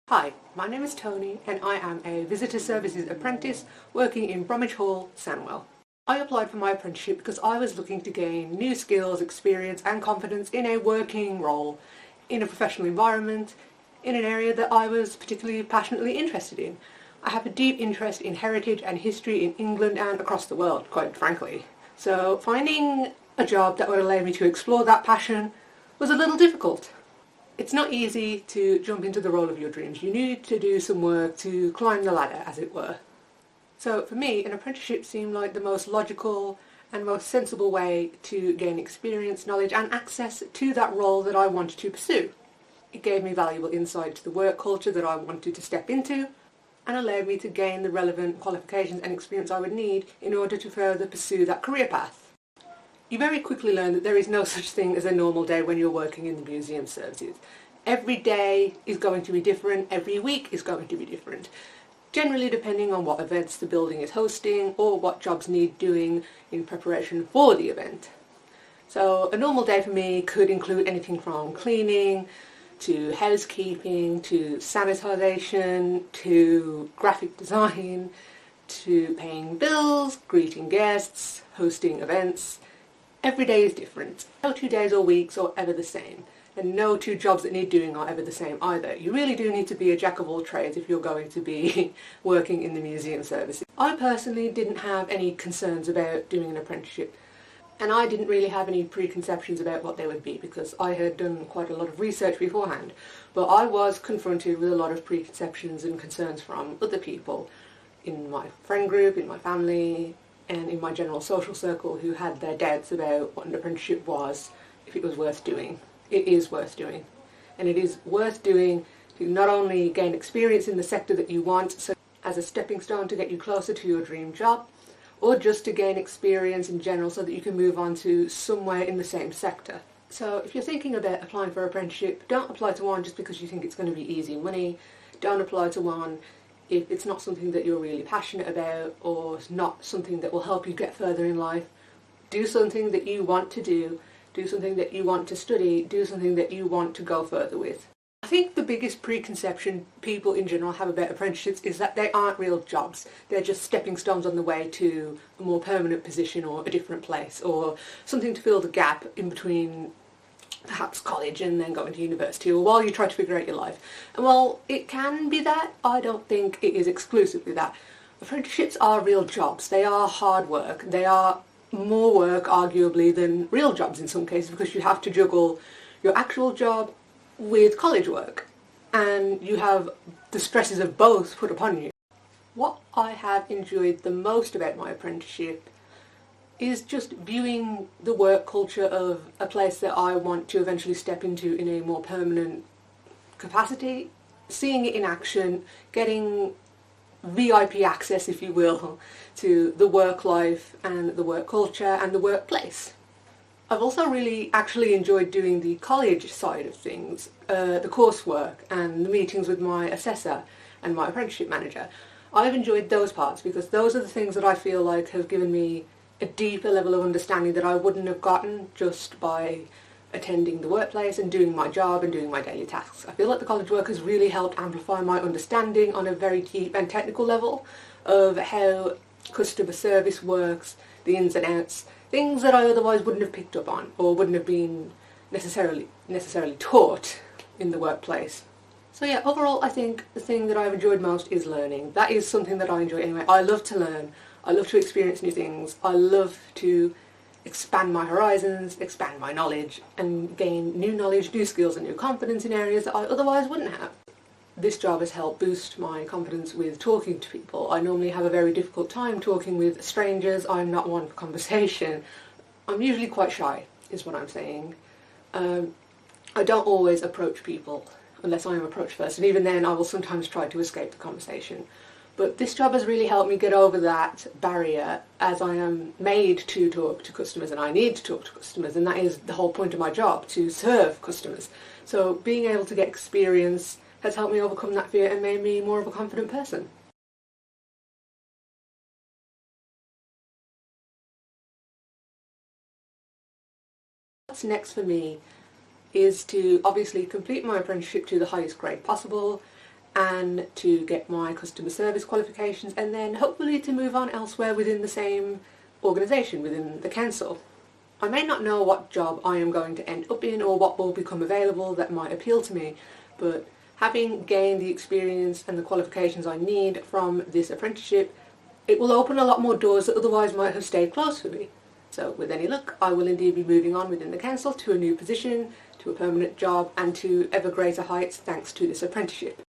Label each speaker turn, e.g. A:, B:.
A: Hi, my name is Toni and I am a Visitor Services apprentice working in Bromwich Hall, Sandwell. I applied for my apprenticeship because I was looking to gain new skills, experience and confidence in a working role, in a professional environment, in an area that I was particularly passionately interested in. I have a deep interest in heritage and history in England and across the world, quite frankly. So finding a job that would allow me to explore that passion was a little difficult. It's not easy to jump into the role of your dreams. You need to do some work to climb the ladder, as it were. So for me, an apprenticeship seemed like the most logical and most sensible way to gain experience, knowledge and access to that role that I wanted to pursue. It gave me valuable insight to the work culture that I wanted to step into and allowed me to gain the relevant qualifications and experience I would need in order to further pursue that career path. You very quickly learn that there is no such thing as a normal day when you're working in the museum services. Every day is going to be different, every week is going to be different, generally depending on what events the building is hosting or what jobs need doing in preparation for the event. So a normal day for me could include anything from cleaning, to housekeeping, to sanitisation, to graphic design, to paying bills, greeting guests, hosting events. Every day is different. No 2 days or weeks are ever the same, and no two jobs that need doing are ever the same either. You really do need to be a jack of all trades if you're going to be working in the museum services. I personally didn't have any concerns about doing an apprenticeship, and I didn't really have any preconceptions about what they would be because I had done quite a lot of research beforehand. But I was confronted with a lot of preconceptions and concerns from other people in my friend group, in my family, and in my general social circle who had their doubts about what an apprenticeship was, if it was worth doing. It is worth doing. And it is worth doing to not only gain experience in the sector that you want, so as a stepping stone to get you closer to your dream job, or just to gain experience in general so that you can move on to somewhere in the same sector. So if you're thinking about applying for an apprenticeship, don't apply to one just because you think it's going to be easy money. Don't apply to one if it's not something that you're really passionate about or not something that will help you get further in life. Do something that you want to do something that you want to study, do something that you want to go further with. I think the biggest preconception people in general have about apprenticeships is that they aren't real jobs. They're just stepping stones on the way to a more permanent position or a different place, or something to fill the gap in between perhaps college and then going to university, or while you try to figure out your life. And while it can be that, I don't think it is exclusively that. Apprenticeships are real jobs. They are hard work. They are more work, arguably, than real jobs in some cases, because you have to juggle your actual job with college work, and you have the stresses of both put upon you. What I have enjoyed the most about my apprenticeship is just viewing the work culture of a place that I want to eventually step into in a more permanent capacity, seeing it in action, getting VIP access, if you will, to the work life and the work culture and the workplace. I've also really actually enjoyed doing the college side of things, the coursework and the meetings with my assessor and my apprenticeship manager. I've enjoyed those parts because those are the things that I feel like have given me a deeper level of understanding that I wouldn't have gotten just by attending the workplace and doing my job and doing my daily tasks. I feel like the college work has really helped amplify my understanding on a very deep and technical level of how customer service works, the ins and outs, things that I otherwise wouldn't have picked up on or wouldn't have been necessarily taught in the workplace. So yeah, overall I think the thing that I've enjoyed most is learning. That is something that I enjoy anyway. I love to learn. I love to experience new things. I love to expand my horizons, expand my knowledge, and gain new knowledge, new skills and new confidence in areas that I otherwise wouldn't have. This job has helped boost my confidence with talking to people. I normally have a very difficult time talking with strangers. I'm not one for conversation. I'm usually quite shy, is what I'm saying. I don't always approach people unless I am approached first, and even then I will sometimes try to escape the conversation. But this job has really helped me get over that barrier, as I am made to talk to customers and I need to talk to customers, and that is the whole point of my job, to serve customers. So being able to get experience has helped me overcome that fear and made me more of a confident person. What's next for me is to obviously complete my apprenticeship to the highest grade possible and to get my customer service qualifications, and then hopefully to move on elsewhere within the same organisation, within the council. I may not know what job I am going to end up in or what will become available that might appeal to me, but having gained the experience and the qualifications I need from this apprenticeship, it will open a lot more doors that otherwise might have stayed closed for me. So with any luck, I will indeed be moving on within the council to a new position, to a permanent job, and to ever greater heights thanks to this apprenticeship.